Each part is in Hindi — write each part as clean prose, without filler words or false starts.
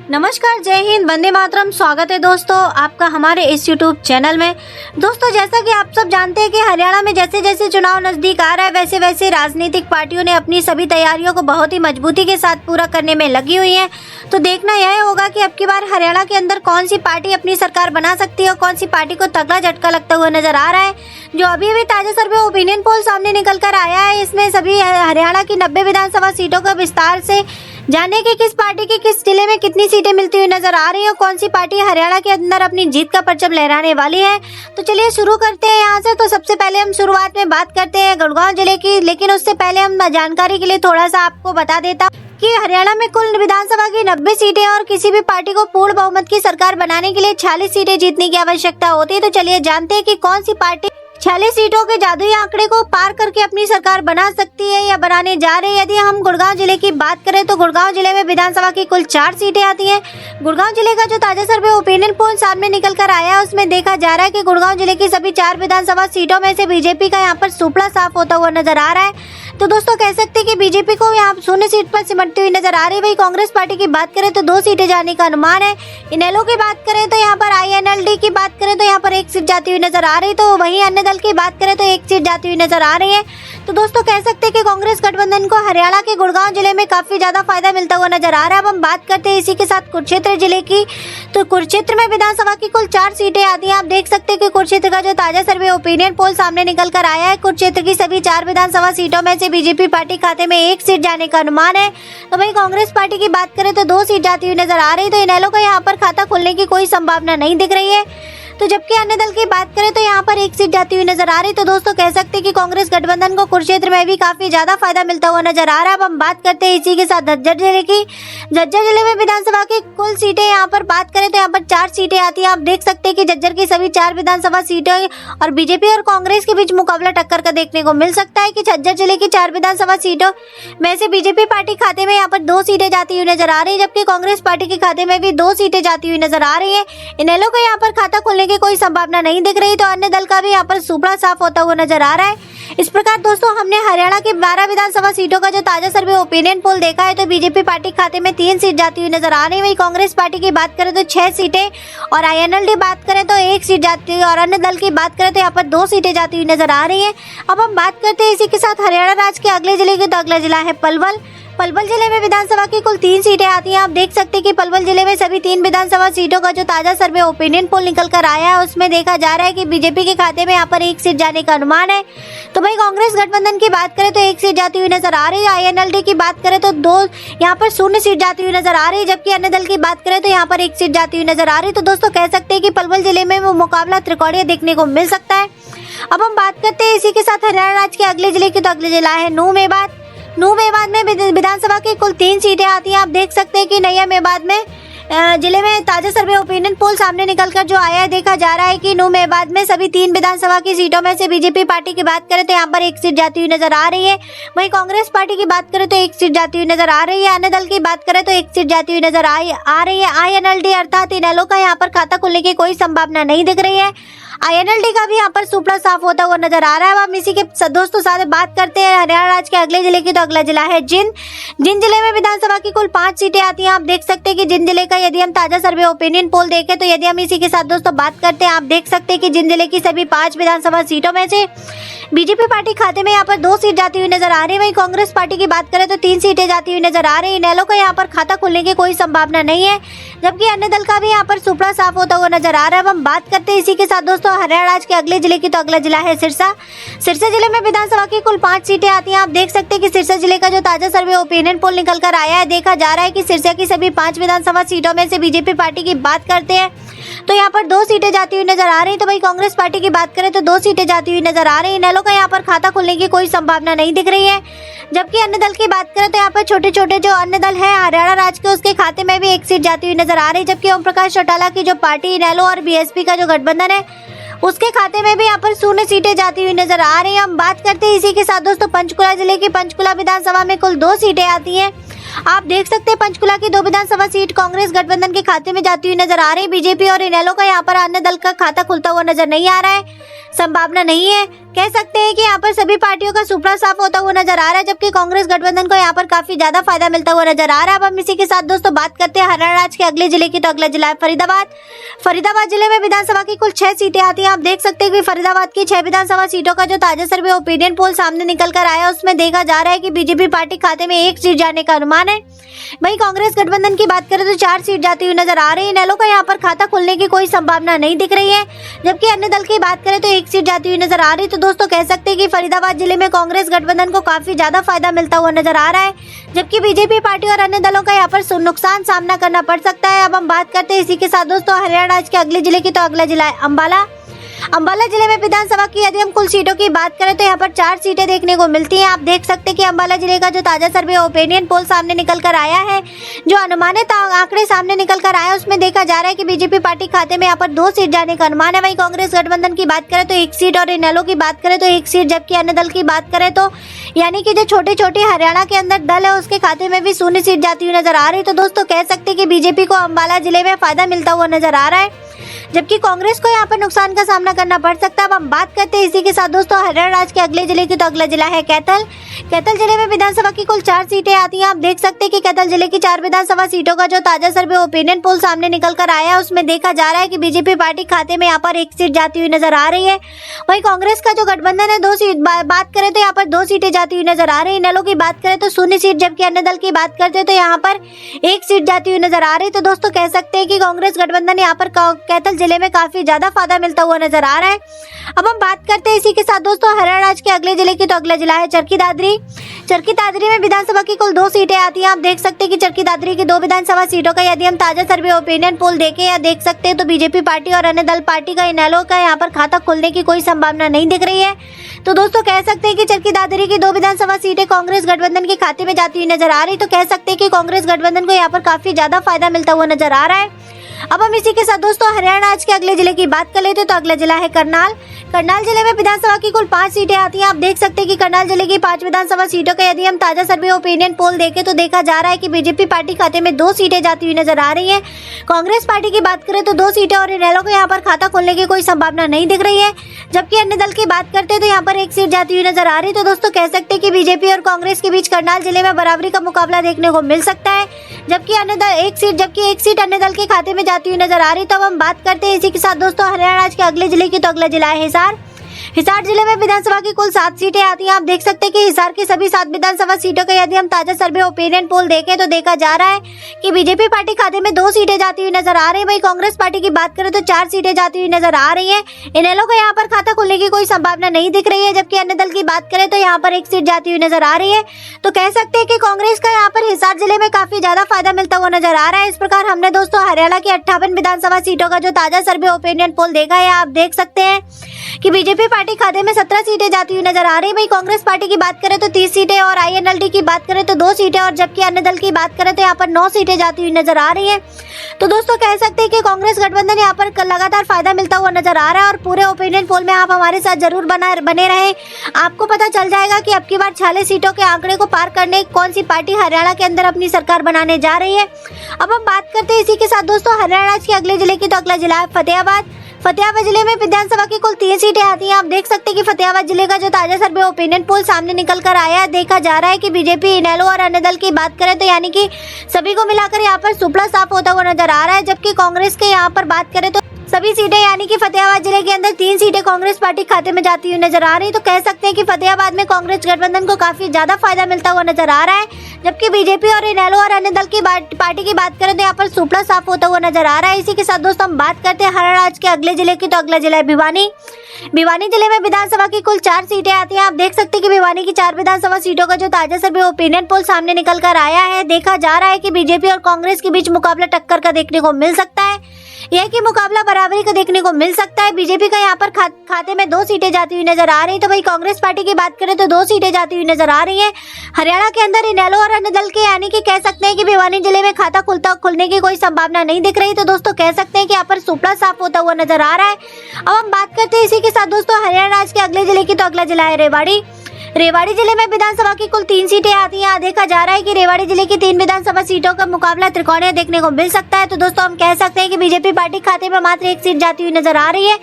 नमस्कार, जय हिंद, वंदे मातरम। स्वागत है दोस्तों आपका हमारे इस YouTube चैनल में। दोस्तों, जैसा कि आप सब जानते हैं कि हरियाणा में जैसे जैसे चुनाव नजदीक आ रहा है वैसे वैसे राजनीतिक पार्टियों ने अपनी सभी तैयारियों को बहुत ही मजबूती के साथ पूरा करने में लगी हुई है। तो देखना यह होगा कि अब की बार हरियाणा के अंदर कौन सी पार्टी अपनी सरकार बना सकती है और कौन सी पार्टी को तगड़ा झटका लगता हुआ नजर आ रहा है। जो अभी ताजा सर्वे ओपिनियन पोल सामने निकल कर आया है, इसमें सभी हरियाणा की 90 विधानसभा सीटों का विस्तार से जाने की किस पार्टी की किस जिले में कितनी सीटें मिलती हुई नजर आ रही है और कौन सी पार्टी हरियाणा के अंदर अपनी जीत का परचम लहराने वाली है। तो चलिए शुरू करते हैं यहाँ से। तो सबसे पहले हम शुरुआत में बात करते हैं गुड़गांव जिले की, लेकिन उससे पहले हम जानकारी के लिए थोड़ा सा आपको बता देता कि हरियाणा में कुल विधानसभा की 90 सीटें और किसी भी पार्टी को पूर्ण बहुमत की सरकार बनाने के लिए 46 सीटें जीतने की आवश्यकता होती है। तो चलिए जानते हैं कि कौन सी पार्टी 46 सीटों के जादुई आंकड़े को पार करके अपनी सरकार बना सकती है या बनाने जा रही है। यदि हम गुड़गांव जिले की बात करें तो गुड़गांव जिले में विधानसभा की कुल 4 सीटें आती हैं। गुड़गांव जिले का जो ताजा सर्वे ओपिनियन पोल सामने निकल कर आया है उसमें देखा जा रहा है कि गुड़गांव जिले की सभी 4 विधानसभा सीटों में से बीजेपी का यहाँ पर सुपड़ा साफ होता हुआ नजर आ रहा है। तो दोस्तों कह सकते हैं कि बीजेपी को यहाँ 0 सीट पर सिमटती हुई नजर आ रही है। वही कांग्रेस पार्टी की बात करें तो 2 सीटें जाने का अनुमान है। इनेलो की बात करें तो यहाँ पर INLD की बात करें तो यहाँ पर 1 सीट जाती हुई नजर आ रही। तो वहीं अन्य दल की बात करें तो 1 सीट जाती हुई नजर आ रही है। तो दोस्तों कह सकते हैं कि कांग्रेस गठबंधन को हरियाणा के गुड़गांव जिले में काफी ज्यादा फायदा मिलता हुआ नजर आ रहा है। अब हम बात करते हैं इसी के साथ कुरुक्षेत्र जिले की। तो कुरुक्षेत्र में विधानसभा की कुल 4 सीटें आती हैं। आप देख सकते हैं कि कुरुक्षेत्र का जो ताजा सर्वे ओपिनियन पोल सामने निकल कर आया है, कुरुक्षेत्र की सभी 4 विधानसभा सीटों में से बीजेपी पार्टी खाते में 1 सीट जाने का अनुमान है। तो वहीं कांग्रेस पार्टी की बात करें तो 2 सीट जाती हुई नजर आ रही। तो इनेलो का यहाँ पर खाता खुलने की कोई संभावना नहीं दिख रही है। तो जबकि अन्य दल की बात करें तो यहाँ पर 1 सीट जाती हुई नजर आ रही। तो दोस्तों कह सकते हैं कि कांग्रेस गठबंधन को कुरुक्षेत्र में भी काफी ज्यादा फायदा मिलता हुआ नजर आ रहा है। अब हम बात करते हैं इसी के साथ झज्जर जिले की। झज्जर जिले में विधानसभा की कुल सीटें यहाँ पर बात करें तो यहाँ पर 4 सीटें आती है। आप देख सकते हैं कि झज्जर की सभी 4 विधानसभा सीटें और बीजेपी और कांग्रेस के बीच मुकाबला टक्कर का देखने को मिल सकता है कि झज्जर जिले की 4 विधानसभा सीटों में से बीजेपी पार्टी खाते में यहाँ पर 2 सीटें जाती हुई नजर आ रही है, जबकि कांग्रेस पार्टी के खाते में भी 2 सीटें जाती हुई नजर आ रही है। इनेलो को यहाँ पर खाता खुलने की कोई संभावना नहीं दिख रही। तो अन्य दल का भी यहाँ पर सुपड़ा साफ होता हुआ नजर आ रहा है। इस प्रकार दोस्तों हमने हरियाणा की 12 विधानसभा सीटों का जो ताजा सर्वे ओपिनियन पोल देखा है तो बीजेपी पार्टी खाते में 3 सीट जाती हुई नजर आ रही है। वही कांग्रेस पार्टी की बात करें तो 6 सीटें और INLD बात करें तो 1 सीट जाती है और अन्य दल की बात करें तो यहाँ पर 2 सीटें जाती हुई नजर आ रही है। अब हम बात करते हैं इसी के साथ हरियाणा राज्य के अगले जिले की। तो अगला जिला है पलवल। पलवल जिले में विधानसभा की कुल 3 सीटें आती हैं। आप देख सकते हैं कि पलवल जिले में सभी 3 विधानसभा सीटों का जो ताजा सर्वे ओपिनियन पोल निकल कर आया है उसमें देखा जा रहा है कि बीजेपी के खाते में यहाँ पर 1 सीट जाने का अनुमान है। तो भाई कांग्रेस गठबंधन की बात करें तो 1 सीट जाती हुई नजर आ रही है। INLD की बात करें तो 2 यहाँ पर 0 सीट जाती हुई नजर आ रही है, जबकि अन्य दल की बात करें तो यहाँ पर 1 सीट जाती हुई नजर आ रही है। तो दोस्तों कह सकते हैं कि पलवल जिले में वो मुकाबला त्रिकोणीय देखने को मिल सकता है। अब हम बात करते हैं इसी के साथ हरियाणा राज्य के अगले जिले की। तो अगले जिला है नूह मेवात। नूह मेवात में विधानसभा की कुल 3 सीटें आती हैं। आप देख सकते हैं कि नया मेवात में जिले में ताजा सर्वे ओपिनियन पोल सामने निकलकर जो आया है देखा जा रहा है कि नूह मेवात में सभी 3 विधानसभा की सीटों में से बीजेपी पार्टी की बात करें तो यहाँ पर 1 सीट जाती हुई नजर आ रही है। वहीं कांग्रेस पार्टी की बात करें तो 1 सीट जाती हुई नजर आ रही है। अन्य दल की बात करें तो 1 सीट जाती हुई नजर आ रही है। INLD अर्थात इनेलो का यहाँ पर खाता खुलने की कोई संभावना नहीं दिख रही है। INLD का भी यहाँ पर सुपड़ा साफ होता हुआ नजर आ रहा है। अब हम इसी के दोस्तों साथ बात करते हैं हरियाणा राज्य के अगले जिले की। तो अगला जिला है जिंद। जिंद जिले में विधानसभा की कुल 5 सीटें आती हैं। आप देख सकते हैं कि जिंद जिले का यदि हम ताजा सर्वे ओपिनियन पोल देखें तो यदि हम इसी के साथ दोस्तों बात करते हैं, आप देख सकते हैं कि जिंद जिले की सभी 5 विधानसभा सीटों में से बीजेपी पार्टी खाते में यहाँ पर 2 सीट जाती हुई नजर आ रही है। वहीं कांग्रेस पार्टी की बात करें तो 3 सीटें जाती हुई नजर आ रही है। इनेलो का यहाँ पर खाता खुलने की कोई संभावना नहीं है, जबकि अन्य दल का भी यहाँ पर सुपड़ा साफ होता हुआ नजर आ रहा है। अब हम बात करते हैं इसी के साथ दोस्तों हरियाणा राज्य के अगले जिले की। तो अगला जिला है सिरसा। सिरसा जिले में विधानसभा की कुल 5 सीटें आती हैं। आप देख सकते हैं कि सिरसा जिले का जो ताजा सर्वे ओपिनियन पोल निकल कर आया है देखा जा रहा है कि सिरसा की सभी 5 विधानसभा सीटों में से बीजेपी पार्टी की बात करते हैं तो यहाँ पर 2 सीटें जाती हुई नजर आ रही है। तो वही कांग्रेस पार्टी की बात करें तो 2 सीटें जाती हुई नजर आ रही है। इनेलो का यहाँ पर खाता खुलने की कोई संभावना नहीं दिख रही है, जबकि अन्य दल की बात करें तो यहाँ पर छोटे छोटे जो अन्य दल है हरियाणा राज्य के उसके खाते में भी 1 सीट जाती हुई नजर आ रही है। जबकि ओम प्रकाश चौटाला की जो पार्टी इनेलो और BSP का जो गठबंधन है उसके खाते में भी यहाँ पर 0 सीटें जाती हुई नजर आ रही है। हम बात करते हैं इसी के साथ दोस्तों पंचकुला जिले की। पंचकुला विधानसभा में कुल 2 सीटें आती हैं। आप देख सकते हैं पंचकुला की 2 विधानसभा सीट कांग्रेस गठबंधन के खाते में जाती हुई नजर आ रही है। बीजेपी और इनेलो का यहाँ पर अन्य दल का खाता खुलता हुआ नजर नहीं आ रहा है, संभावना नहीं है। कह सकते हैं कि यहाँ पर सभी पार्टियों का सुपड़ा साफ होता हुआ नजर आ रहा है, जबकि कांग्रेस गठबंधन को यहाँ पर काफी ज्यादा फायदा मिलता हुआ नजर आ रहा है। अब हम इसी के साथ दोस्तों बात करते हैं हरियाणा राज्य के अगले जिले की, तो अगला जिला है फरीदाबाद। फरीदाबाद जिले में विधानसभा की कुल 6 सीटें आती हैं। आप देख सकते हैं कि फरीदाबाद की 6 विधानसभा सीटों का जो ताजा सर्वे ओपिनियन पोल सामने निकल कर आया, उसमें देखा जा रहा है कि बीजेपी पार्टी खाते में 1 सीट जाने का अनुमान है। वहीं कांग्रेस गठबंधन की बात करें तो 4 सीट जाती हुई नजर आ रही है। इनेलो का यहाँ पर खाता खुलने की कोई संभावना नहीं दिख रही है, जबकि अन्य दल की बात करें तो 1 सीट जाती हुई नजर आ रही है। तो दोस्तों कह सकते हैं कि फरीदाबाद जिले में कांग्रेस गठबंधन को काफी ज्यादा फायदा मिलता हुआ नजर आ रहा है, जबकि बीजेपी पार्टी और अन्य दलों का यहाँ पर नुकसान सामना करना पड़ सकता है। अब हम बात करते हैं इसी के साथ दोस्तों हरियाणा राज्य के अगले जिले की, तो अगला जिला है अंबाला। अंबाला जिले में विधानसभा की यदि हम कुल सीटों की बात करें तो यहाँ पर 4 सीटें देखने को मिलती हैं। आप देख सकते हैं कि अंबाला जिले का जो ताजा सर्वे ओपिनियन पोल सामने निकल कर आया है, जो अनुमानित आंकड़े सामने निकल कर आया, उसमें देखा जा रहा है कि बीजेपी पार्टी खाते में यहाँ पर 2 सीट जाने का अनुमान है। वहीं कांग्रेस गठबंधन की बात करें तो 1 सीट और इनेलो की बात करें तो 1 सीट, जबकि अन्य दल की बात करें तो यानी कि जो छोटे छोटे हरियाणा के अंदर दल है उसके खाते में भी 0 सीट जाती हुई नजर आ रही है। तो दोस्तों कह सकते हैं कि बीजेपी को अंबाला जिले में फायदा मिलता हुआ नजर आ रहा है, जबकि कांग्रेस को यहाँ पर नुकसान का सामना करना पड़ सकता है। अब हम बात करते हैं इसी के साथ दोस्तों हरियाणा राज्य के अगले जिले की, तो अगला जिला है कैथल। कैथल जिले में विधानसभा की कुल 4 सीटें आती हैं। आप देख सकते हैं कि कैथल जिले की 4 विधानसभा सीटों का जो ताजा सर्वे ओपिनियन पोल सामने निकल कर आया है, उसमें देखा जा रहा है कि बीजेपी पार्टी खाते में यहाँ पर 1 सीट जाती हुई नजर आ रही है। वहीं कांग्रेस का जो गठबंधन है 2 सीट बात करें तो यहाँ पर 2 सीटें जाती हुई नजर आ रही है। इनेलो की बात करें तो 0 सीट, जबकि अन्य दल की बात करते हैं तो यहाँ पर 1 सीट जाती हुई नजर आ रही है। तो दोस्तों कह सकते हैं कि कांग्रेस गठबंधन यहाँ पर कैथल जिले में काफी ज्यादा फायदा मिलता हुआ नजर आ रहा है। अब हम बात करते हैं इसी के साथ दोस्तों हरियाणा राज्य के अगले जिले की, तो अगला जिला है चरखी दादरी। चरखी दादरी में विधानसभा की कुल 2 सीटें आती हैं। आप देख सकते हैं कि चरखी दादरी की 2 विधानसभा सीटों का यदि हम ताजा सर्वे ओपिनियन पोल देखें या देख सकते हैं तो बीजेपी पार्टी और अन्य दल पार्टी का इनेलो का यहाँ पर खाता खुलने की कोई संभावना नहीं दिख रही है। तो दोस्तों कह सकते हैं कि चरखी दादरी की 2 विधानसभा सीटें कांग्रेस गठबंधन के खाते में जाती हुई नजर आ रही, तो कह सकते हैं कि कांग्रेस गठबंधन को यहाँ पर काफी ज्यादा फायदा मिलता हुआ नजर आ रहा है। अब हम इसी के साथ दोस्तों हरियाणा राज्य के अगले जिले की बात कर लेते हैं, तो अगला जिला है करनाल। करनाल जिले में विधानसभा की कुल 5 सीटें आती हैं। आप देख सकते हैं कि करनाल जिले की 5 विधानसभा सीटों का यदि हम ताजा सर्वे ओपिनियन पोल देखें तो देखा जा रहा है कि बीजेपी पार्टी खाते में 2 सीटें जाती हुई नजर आ रही है। कांग्रेस पार्टी की बात करें तो 2 सीटें और इनेलो को यहाँ पर खाता खोलने की कोई संभावना नहीं दिख रही है, जबकि अन्य दल की बात करते हैं तो यहाँ पर 1 सीट जाती हुई नजर आ रही है। तो दोस्तों कह सकते हैं कि बीजेपी और कांग्रेस के बीच करनाल जिले में बराबरी का मुकाबला देखने को मिल सकता है, जबकि 1 सीट अन्य दल के खाते में जाती हुई नजर आ रही। तो अब हम बात करते हैं इसी के साथ दोस्तों हरियाणा राज्य के अगले जिले की, तो अगला जिला है हिसार। हिसार जिले में विधानसभा की कुल 7 सीटें आती हैं। आप देख सकते हैं कि हिसार की सभी 7 विधानसभा सीटों का यदि हम ताजा सर्वे ओपिनियन पोल देखें तो देखा जा रहा है कि बीजेपी पार्टी खाते में 2 सीटें जाती हुई नजर आ रही है। वहीं कांग्रेस पार्टी की बात करें तो 4 सीटें जाती हुई नजर आ रही है। इनेलो को यहाँ पर खाता खुलने की कोई संभावना नहीं दिख रही है, जबकि अन्य दल की बात करें तो यहाँ पर 1 सीट जाती हुई नजर आ रही है। तो कह सकते हैं कि कांग्रेस का यहाँ पर हिसार जिले में काफी ज्यादा फायदा मिलता हुआ नजर आ रहा है। इस प्रकार हमने दोस्तों हरियाणा की 58 विधानसभा सीटों का जो ताजा सर्वे ओपिनियन पोल देखा है, आप देख सकते हैं कि बीजेपी पार्टी खाते में 17 सीटें जाती हुई नजर आ रही है। वहीं कांग्रेस पार्टी की बात करें तो 30 सीटें और आईएनएलडी की बात करें तो 2 सीटें, और जबकि अन्य दल की बात करें तो यहाँ पर 9 सीटें जाती हुई नजर आ रही है। तो दोस्तों कह सकते हैं कि कांग्रेस गठबंधन यहाँ पर लगातार फायदा मिलता हुआ नजर आ रहा है। और पूरे ओपिनियन पोल में आप हमारे साथ जरूर बने रहे, आपको पता चल जाएगा कि अब की बार 46 सीटों के आंकड़े को पार करने कौन सी पार्टी हरियाणा के अंदर अपनी सरकार बनाने जा रही है। अब हम बात करते हैं इसी के साथ दोस्तों हरियाणा राज्य के अगले जिले की, तो अगला जिला है फतेहाबाद। फतेहाबाद जिले में विधानसभा की कुल 3 सीटें आती हैं। आप देख सकते हैं कि फतेहाबाद जिले का जो ताजा सर्वे ओपिनियन पोल सामने निकल कर आया है, देखा जा रहा है कि बीजेपी, इनेलो और अन्य दल की बात करें तो यानी कि सभी को मिलाकर यहाँ पर सुपड़ा साफ होता हुआ नजर आ रहा है, जबकि कांग्रेस के यहाँ पर बात करें तो सभी सीटें यानी कि फतेहाबाद जिले के अंदर 3 सीटें कांग्रेस पार्टी खाते में जाती हुई नजर आ रही। तो कह सकते हैं कि फतेहाबाद में कांग्रेस गठबंधन को काफी ज्यादा फायदा मिलता हुआ नजर आ रहा है, जबकि बीजेपी और इनेलो और अन्य दल की पार्टी की बात करें तो यहाँ पर सुपड़ा साफ होता हुआ नजर आ रहा है। इसी के साथ दोस्तों हम बात करते हैं हरियाणा राज्य के अगले जिले की, तो अगला जिला है भिवानी। भिवानी जिले में विधानसभा की कुल 4 सीटें आती हैं। आप देख सकते हैं कि भिवानी की 4 विधानसभा सीटों का जो ताजा सर्वे ओपिनियन पोल सामने निकल कर आया है, देखा जा रहा है कि बीजेपी और कांग्रेस के बीच मुकाबला टक्कर का देखने को मिल सकता है, यह कि मुकाबला बराबरी का देखने को मिल सकता है। बीजेपी का यहाँ पर खाते में 2 सीटें जाती हुई नजर आ रही, तो वही कांग्रेस पार्टी की बात करें तो 2 सीटें जाती हुई नजर आ रही है। हरियाणा के अंदर इनेलो और अन्य दल के यानी कि कह सकते हैं कि भिवानी जिले में खाता खुलने की कोई संभावना नहीं दिख रही। तो दोस्तों कह सकते हैं कि यहाँ पर सुपड़ा साफ होता हुआ नजर आ रहा है। अब हम बात करते हैं इसी के साथ दोस्तों हरियाणा राज्य के अगले जिले की, तो अगला जिला है रेवाड़ी। रेवाड़ी जिले में विधानसभा की कुल 3 सीटें आती हैं। यहाँ देखा जा रहा है कि रेवाड़ी जिले की 3 विधानसभा सीटों का मुकाबला त्रिकोणीय देखने को मिल सकता है। तो दोस्तों हम कह सकते हैं कि बीजेपी पार्टी खाते में मात्र 1 सीट जाती हुई नजर आ रही है।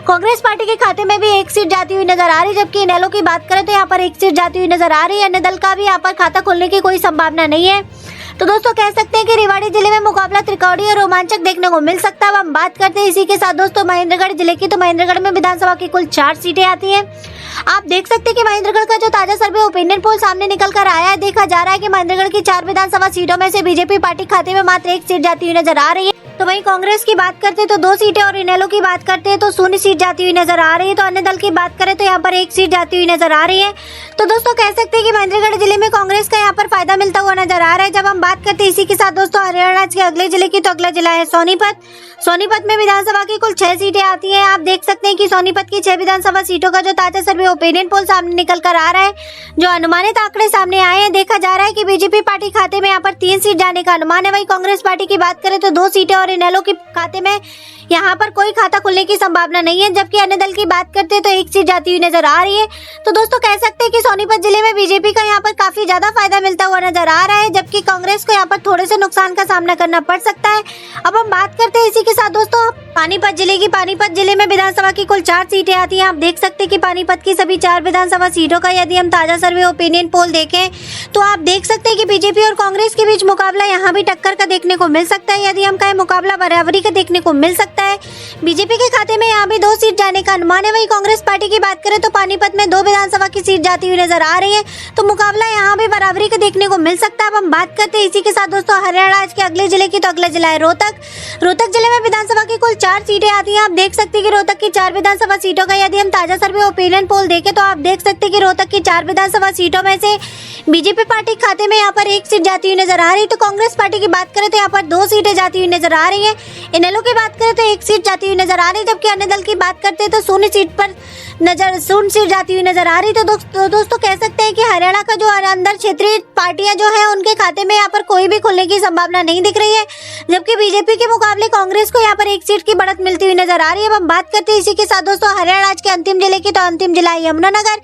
कांग्रेस पार्टी के खाते में भी 1 सीट जाती हुई नजर आ रही है, जबकि इनेलो की बात करें तो यहाँ पर 1 सीट जाती हुई नजर आ रही है। अन्य दल का भी यहाँ पर खाता खोलने की कोई संभावना नहीं है। तो दोस्तों कह सकते हैं कि रेवाड़ी जिले में मुकाबला त्रिकोणीय और रोमांचक देखने को मिल सकता है। अब हम बात करते हैं इसी के साथ दोस्तों महेंद्रगढ़ जिले की। तो महेंद्रगढ़ में विधानसभा की कुल 4 सीटें आती हैं। आप देख सकते हैं कि महेंद्रगढ़ का जो ताजा सर्वे ओपिनियन पोल सामने निकल कर आया है, देखा जा रहा है कि महेंद्रगढ़ की 4 विधानसभा सीटों में से बीजेपी पार्टी खाते में मात्र 1 सीट जाती हुई नजर आ रही है। तो वहीं कांग्रेस की बात करते हैं तो 2 सीटें और इनेलो की बात करते हैं तो 0 सीट जाती हुई नजर आ रही है। तो अन्य दल की बात करें तो यहाँ पर 1 सीट जाती हुई नजर आ रही है। तो दोस्तों कह सकते हैं कि महेंद्रगढ़ जिले में कांग्रेस का यहाँ पर फायदा मिलता हुआ नजर आ रहा है। जब हम बात करते हैं इसी के साथ दोस्तों हरियाणा के अगले जिले की, तो अगला जिला है सोनीपत। सोनीपत में विधानसभा की कुल 6 सीटें आती हैं। आप देख सकते हैं कि सोनीपत की 6 विधानसभा सीटों का जो ताजा सर्वे ओपिनियन पोल सामने निकल कर आ रहा है, जो अनुमानित आंकड़े सामने आए हैं, देखा जा रहा है कि बीजेपी पार्टी खाते में यहाँ पर 3 सीट जाने का अनुमान है। वहीं कांग्रेस पार्टी की बात करें तो 2 सीटें और इनेलो की खाते में यहाँ पर कोई खाता खुलने की संभावना नहीं है, जबकि अन्य दल की बात करते हैं तो 1 सीट जाती हुई नजर आ रही है। तो दोस्तों कह सकते हैं कि सोनीपत जिले में बीजेपी का यहाँ पर काफी ज्यादा फायदा मिलता हुआ नजर आ रहा है, जबकि कांग्रेस को यहाँ पर थोड़े से नुकसान का सामना करना पड़ सकता है। अब हम बात करते हैं इसी के साथ दोस्तों पानीपत जिले की। पानीपत जिले में विधानसभा की कुल 4 सीटें आती हैं। आप देख सकते हैं कि पानीपत की सभी 4 विधानसभा सीटों का यदि हम ताजा सर्वे ओपिनियन पोल देखें तो आप देख सकते हैं कि बीजेपी और कांग्रेस के बीच मुकाबला यहाँ भी टक्कर का देखने को मिल सकता है। यदि हम कहें मुकाबला बराबरी का देखने को मिल सकता है। बीजेपी के खाते में यहाँ भी 2 सीट जाने का अनुमान है। वहीं कांग्रेस पार्टी की बात करें तो पानीपत में 2 विधानसभा की सीट जाती हुई नजर आ रही है। तो मुकाबला यहाँ भी बराबरी का देखने को मिल सकता है। अब हम बात करते हैं इसी के साथ दोस्तों हरियाणा के अगले जिले की। तो अगला जिला है रोहतक। रोहतक जिले में विधानसभा की कुल 4 सीटें आती हैं। आप देख सकते हैं कि रोहतक की 4 विधानसभा सीटों का यदि हम ताजा सर्वे ओपिनियन पोल देखें तो आप देख सकते हैं कि रोहतक की 4 विधानसभा सीटों में से बीजेपी पार्टी खाते में यहाँ पर 1 सीट जाती हुई नजर आ रही है। तो कांग्रेस पार्टी की बात करें तो यहाँ पर 2 सीटें जाती हुई नजर आ रही है। इनेलो की बात करें तो 1 सीट जाती हुई नजर आ रही है, जबकि अन्य दल की बात करते हैं तो 0 सीट जाती हुई नजर आ रही। तो दोस्तों कह सकते हैं कि हरियाणा का जो अंदर क्षेत्रीय पार्टियां जो है उनके खाते में यहाँ पर कोई भी खुलने की संभावना नहीं दिख रही है, जबकि बीजेपी के मुकाबले कांग्रेस को यहाँ पर 1 सीट की बढ़त मिलती हुई नजर आ रही है। अब हम बात करते हैं इसी के साथ दोस्तों हरियाणा के अंतिम जिले की। तो अंतिम जिला है यमुनानगर।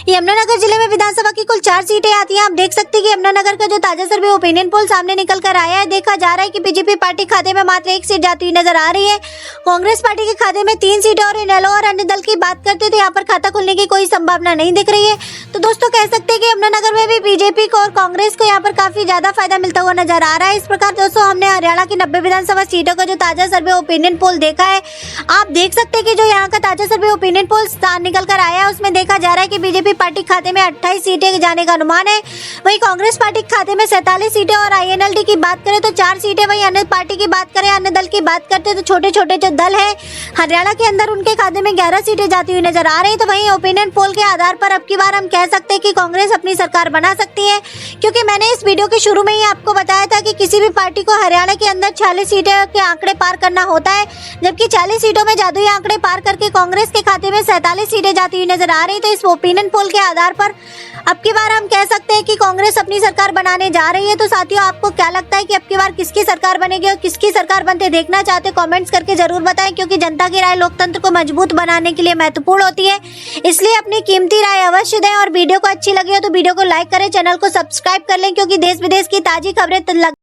यमुनानगर जिले में विधानसभा की कुल 4 सीटें आती हैं। आप देख सकते हैं कि यमुनानगर का जो ताजा सर्वे ओपिनियन पोल सामने निकल कर आया है, देखा जा रहा है कि बीजेपी पार्टी खाते में मात्र 1 सीट जाती हुई नजर आ रही है। कांग्रेस पार्टी के खाते में 3 सीटें और इनेलो और अन्य दल की बात करते तो यहाँ पर खाता खुलने की कोई संभावना नहीं दिख रही है। तो दोस्तों कह सकते हैं कि यमुनानगर में भी बीजेपी को और कांग्रेस को यहाँ पर काफी ज्यादा फायदा मिलता हुआ नजर आ रहा है। इस प्रकार दोस्तों हमने हरियाणा की 90 विधानसभा सीटों का जो ताजा सर्वे ओपिनियन पोल देखा है। आप देख सकते हैं कि जो यहाँ का ताजा सर्वे ओपिनियन पोल निकल कर आया है उसमें देखा जा रहा है कि बीजेपी पार्टी खाते में 28 सीटें जाने का अनुमान है। वहीं कांग्रेस पार्टी के खाते में 47 सीटें और आईएनएलडी की बात करें तो 4 सीटें। वहीं अन्य पार्टी की बात करें, अन्य दल की बात करते हैं तो छोटे छोटे जो दल है हरियाणा के अंदर उनके खाते में 11 सीटें जाती हुई नजर आ रही है। तो वहीं ओपिनियन पोल के आधार पर अब की बार हम कह सकते हैं कि कांग्रेस अपनी सरकार बना सकती है, क्योंकि मैंने इस वीडियो के शुरू में ही आपको बताया था कि किसी भी पार्टी को हरियाणा के अंदर 46 सीटें के आंकड़े पार करना होता है, जबकि 40 सीटों में जादुई आंकड़े पार करके कांग्रेस के खाते में 47 सीटें जाती हुई नजर आ रही। तो इस ओपिनियन पोल के आधार पर अब की बार हम कह सकते हैं कि कांग्रेस अपनी सरकार बनाने जा रही है। तो साथियों आपको क्या लगता है कि अब की बार किसकी सरकार बनेगी और किसकी सरकार बनते देखना चाहते कमेंट्स करके जरूर बताएं, क्योंकि जनता की राय लोकतंत्र को मजबूत बनाने के लिए महत्वपूर्ण होती है। इसलिए अपनी कीमती राय अवश्य दें और वीडियो को अच्छी लगी हो तो वीडियो को लाइक करें, चैनल को सब्सक्राइब कर लें, क्योंकि देश विदेश की ताजी खबरें